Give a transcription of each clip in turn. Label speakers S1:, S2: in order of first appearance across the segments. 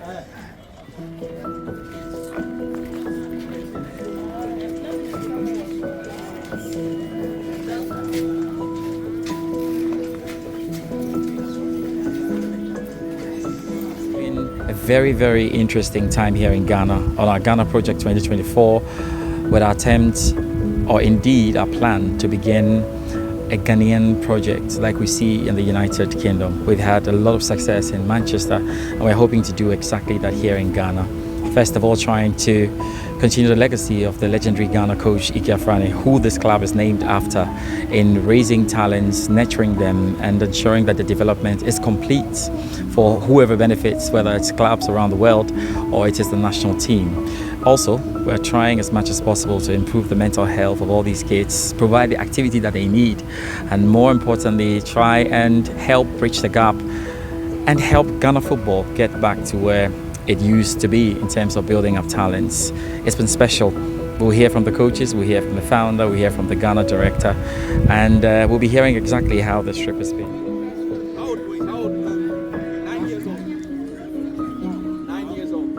S1: A very, very interesting time here in Ghana on our Ghana Project 2024 with our attempt, or indeed our plan, to begin a Ghanaian project like we see in the United Kingdom. We've had a lot of success in Manchester and we're hoping to do exactly that here in Ghana. First of all, trying to continue the legacy of the legendary Ghana coach Ike Afrani, who this club is named after, in raising talents, nurturing them and ensuring that the development is complete for whoever benefits, whether it's clubs around the world or it is the national team. Also, we're trying as much as possible to improve the mental health of all these kids, provide the activity that they need, and more importantly, try and help bridge the gap and help Ghana football get back to where it used to be in terms of building up talents. It's been special. We'll hear from the coaches, we'll hear from the founder, we'll hear from the Ghana director, and we'll be hearing exactly how this trip has been.
S2: How old were you? How old? 9 years old. 9 years old.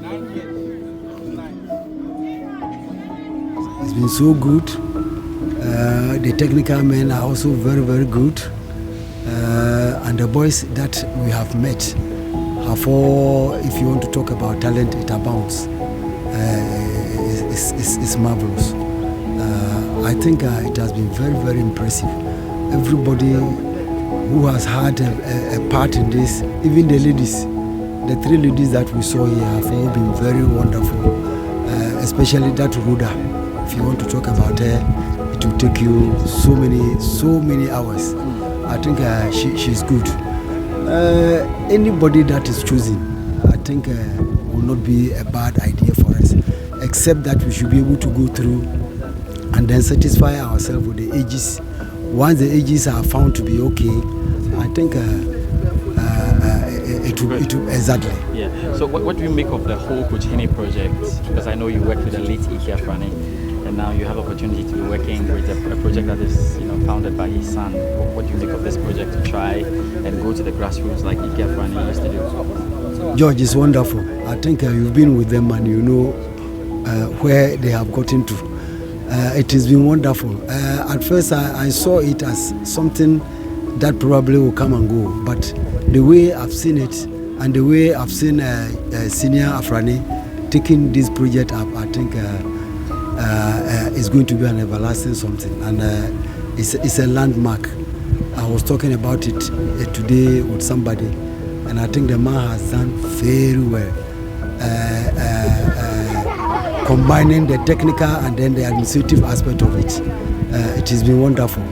S2: 9 years. 9.
S3: It's been so good. The technical men are also very, very good. And the boys that we have met have all, if you want to talk about talent, it abounds. It's marvelous. I think it has been very, very impressive. Everybody who has had a part in this, even the ladies, the 3 ladies that we saw here have all been very wonderful, especially that Ruda. If you want to talk about her, it will take you so many hours. I think she's good. Anybody that is chosen, I think will not be a bad idea for us, except that we should be able to go through and then satisfy ourselves with the ages. Once the ages are found to be okay, I think it will exactly.
S1: Yeah. So what do you make of the whole Coachhene project? Because I know you work with the late Ike Afrani, and now you have opportunity to be working with a project that is, founded by his son. What do you make of this project to try and go to the grassroots like Ike Afrani used to do?
S3: George, is wonderful. I think you've been with them and you know where they have gotten to. It has been wonderful. At first I saw it as something that probably will come and go, but the way I've seen it and the way I've seen Senior Afrani taking this project up, I think it's going to be an everlasting something, and it's a landmark. I was talking about it today with somebody, and I think the man has done very well, combining the technical and then the administrative aspect of it. It has been wonderful.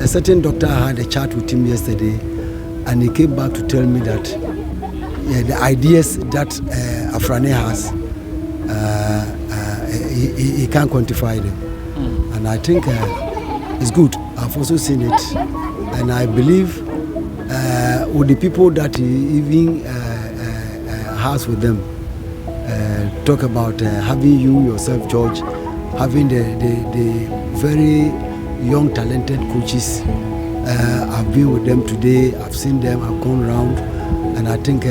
S3: A certain doctor had a chat with him yesterday, and he came back to tell me that the ideas that Afrani has, he can't quantify them. And I think it's good. I've also seen it, and I believe with the people that he even has with them, talk about having you yourself, George, having the very young talented coaches. I've been with them today, I've seen them, I've gone around, and I think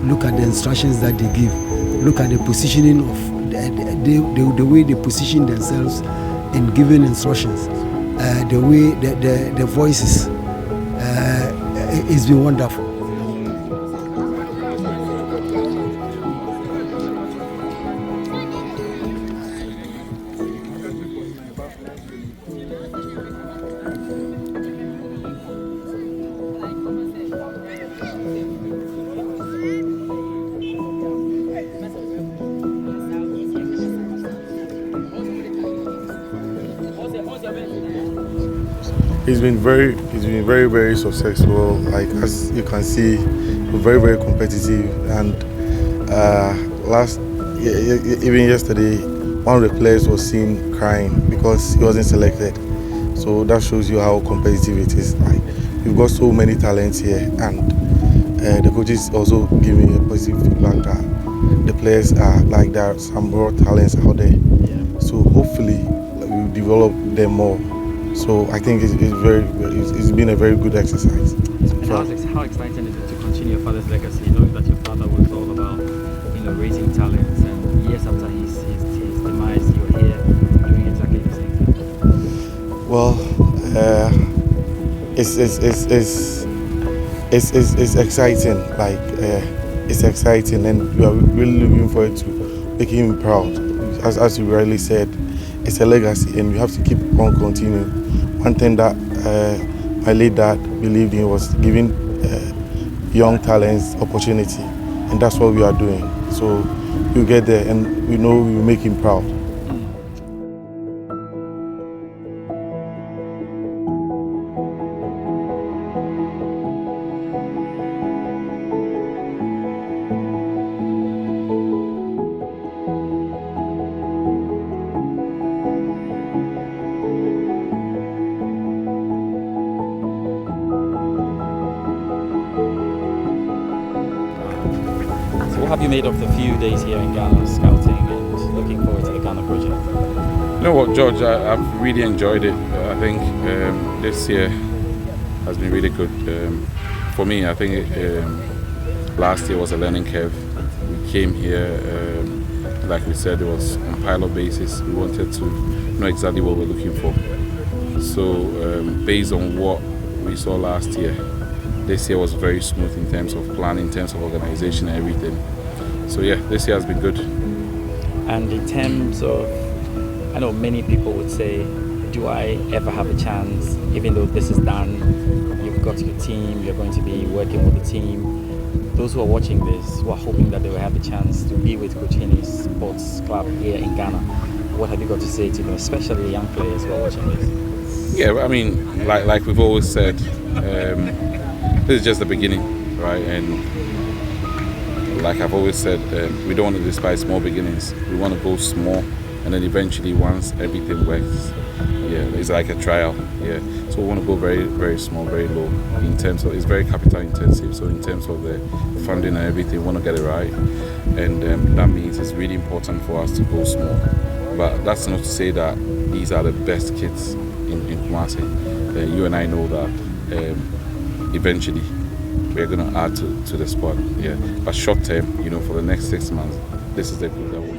S3: look at the instructions that they give, look at the positioning of the way they position themselves in giving instructions, the way the voices, it's been wonderful.
S4: It's been very, very successful. Like as you can see, very, very competitive. And even yesterday, one of the players was seen crying because he wasn't selected. So that shows you how competitive it is. Like we've got so many talents here, and the coaches also give me a positive feedback that the players are like that. Some raw talents out there. So hopefully we will develop them more, So I think it's been a very good exercise.
S1: And how exciting is it to continue your father's legacy, knowing that your father was all about, raising talents, and years after his demise, you're here doing exactly the same thing?
S4: Well, it's exciting. Like it's exciting, and we are really looking forward to making him proud. As you rightly said, it's a legacy, and we have to keep on continuing. One thing that my late dad believed in was giving young talents opportunity, and that's what we are doing. So we'll get there, and we know we will make him proud.
S1: What have you made of the few days here in Ghana scouting and looking forward to the Ghana project?
S5: You know what, George, I've really enjoyed it. I think this year has been really good. For me, I think last year was a learning curve. We came here, like we said, it was on pilot basis. We wanted to know exactly what we're looking for. So based on what we saw last year, this year was very smooth in terms of planning, in terms of organization and everything. So yeah, this year has been good.
S1: And in terms of, I know many people would say, do I ever have a chance, even though this is done, you've got your team, you're going to be working with the team. Those who are watching this, who are hoping that they will have a chance to be with Coachhene Sports Club here in Ghana, what have you got to say to them, especially the young players who are watching this?
S5: Yeah, I mean, like we've always said, this is just the beginning, right? And like I've always said, we don't want to despise small beginnings. We want to go small, and then eventually, once everything works, yeah, it's like a trial. Yeah, so we want to go very, very small, very low. In terms of, it's very capital intensive. So in terms of the funding and everything, we want to get it right, and that means it's really important for us to go small. But that's not to say that these are the best kids in Kumasi. You and I know that. Eventually we're going to add to the squad, yeah. But short term, for the next 6 months, this is the group that will.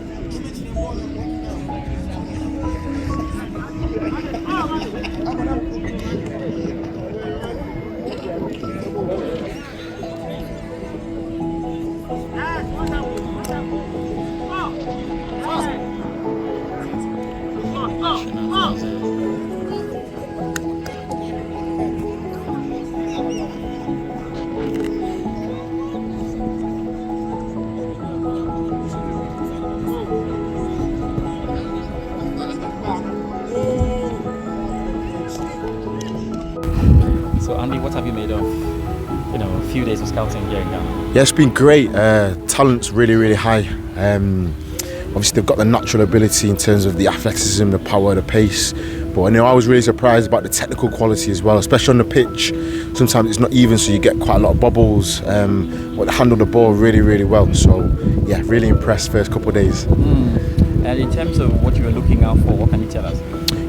S1: So Andy, what have you made of, a few days of scouting here in Ghana?
S6: Yeah, it's been great. Talent's really, really high. Obviously, they've got the natural ability in terms of the athleticism, the power, the pace. But I was really surprised about the technical quality as well, especially on the pitch. Sometimes it's not even, so you get quite a lot of bobbles. But they handle the ball really, really well. So, yeah, really impressed first couple of days.
S1: And in terms of what you were looking out for, what can you tell us?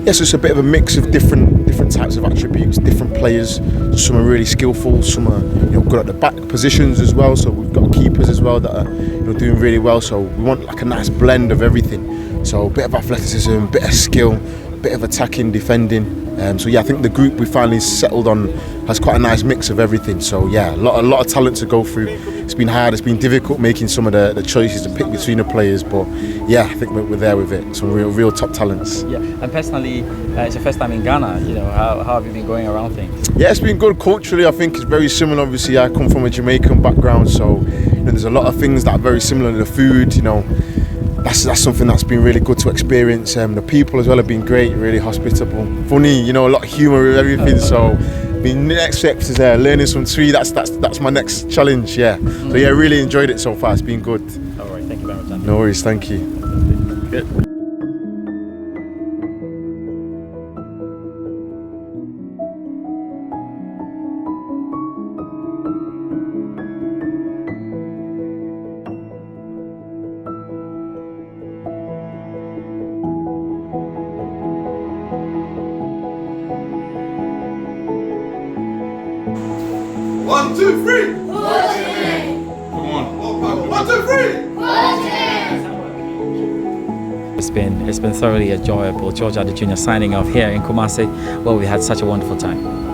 S6: Yes, it's a bit of a mix of different types of attributes, different players. Some are really skillful, some are good at the back positions as well. So we've got keepers as well that are doing really well. So we want like a nice blend of everything. So a bit of athleticism, a bit of skill, a bit of attacking, defending. So yeah, I think the group we finally settled on has quite a nice mix of everything. So yeah, a lot of talent to go through. It's been hard, it's been difficult making some of the choices to pick between the players, but yeah, I think we're there with it. Some real top talents.
S1: Yeah, and personally, it's your first time in Ghana. How have you been going around things?
S6: Yeah, it's been good culturally. I think it's very similar. Obviously, I come from a Jamaican background, so there's a lot of things that are very similar to the food. That's something that's been really good to experience. The people as well have been great, really hospitable, funny. A lot of humour with everything. So, the next step is learning some Twi. That's my next challenge. Yeah. So yeah, really enjoyed it so far. It's been good.
S1: All right, thank you very much, Andy.
S6: No worries. Thank you.
S1: Good.
S2: 1, 2, 3.
S5: Come on.
S2: More power. 1, 2, 3.
S1: It's been thoroughly enjoyable. George Addy Jr. signing off here in Kumasi, where we had such a wonderful time.